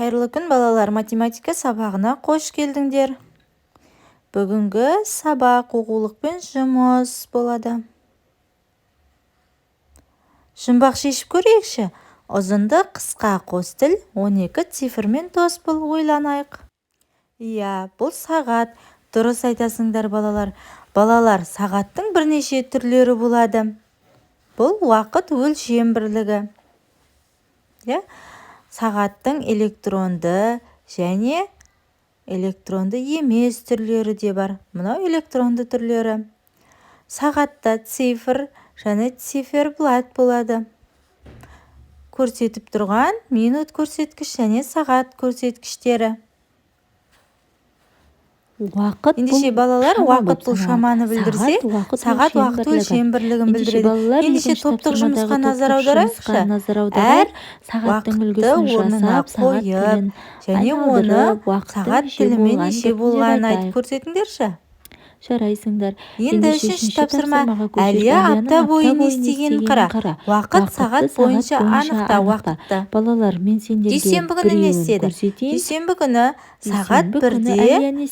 Қайырлы күн балалар, математика сабағына қош келдіңдер. Бүгінгі сабақ оқулықпен жұмыс болады. Жұмбақ шешіп көрейікші. Ұзынды қысқа қос тіл 12 цифрмен тос бұл, ойланайық. Иә, бұл сағат. Дұрыс айтасыңдар балалар. Балалар, сағаттың бірнеше түрлері болады. Бұл уақыт өлшем бірлігі. Сағаттың электронды және электронды емес түрлері де бар. Мынау электронды түрлері. Сағатта цифр және циферблат болады. Көрсетіп тұрған минут көрсеткіш және сағат көрсеткіштері. Ендеше балалар, уақыт бұл шаманы білдірсе, сағат уақыт өлшем бірлігін білдіреді. Ендеше топтық жұмысқа назар аударайықшы. Әр уақытты орнына қойып, және оны сағат тілімен неше болғанын айтып көрсетіңдерші. Жарайсыңдар. Енді үшінші тапсырма. Әлия апта бойы не істегенін қара. Уақыт сағат бойынша анықта уақытты. Балалар, мен сендерге дүйсенбі күні не істеді? Дүйсенбі күні сағат 1-де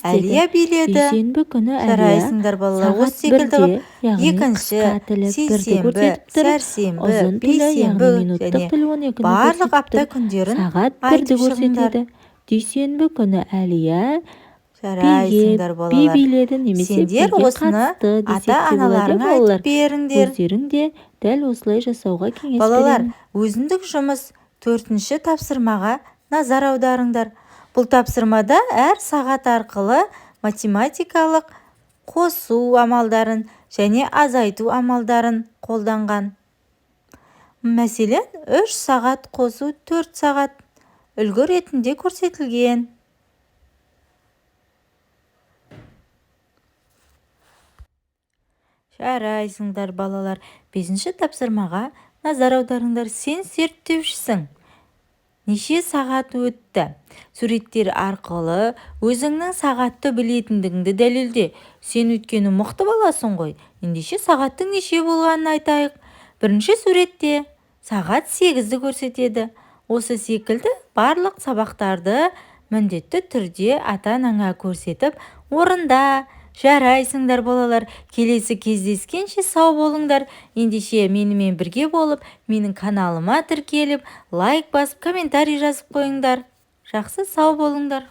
Әлия биледі. Дүйсенбі күні Жарайсыңдар балалар. Осы секілді екінші, сейсенбі, сәрсенбі, бейсенбі және барлық апта күндерін айтып шығыңдар. Дүйсенбі күні Әлия Жарайсыңдар балалар. Сендер осыны ата-аналарыңа айтып беріңдер. Өздерің де дәл осылай жасауға кеңес беремін. Балалар, өзіндік жұмыс 4-ші тапсырмаға назар аударыңдар. Бұл тапсырмада әр сағат арқылы математикалық қосу амалдарын және азайту амалдарын қолданған. Мәселен, 3 сағат қосу 4 сағат үлгі ретінде көрсетілген. Жарайсыңдар балалар. 5-ші тапсырмаға назар аударыңдар. Сен зерттеушісің. Неше сағат өтті? Суреттер арқылы өзіңнің сағатты білетіндігіңді дәлелде. Сен өткені мықты баласың ғой. Ендеше сағаттың неше болғанын айтайық. Бірінші суретте сағат 8-ді көрсетеді. Осы секілді барлық сабақтарды міндетті түрде ата-анаңа көрсетіп, орында. Жарайсыңдар балалар. Келесі кездескенше сау болыңдар. Ендеше менімен бірге болып, менің каналыма тіркеліп, лайк басып, комментарий жазып қойыңдар. Жақсы, сау болыңдар.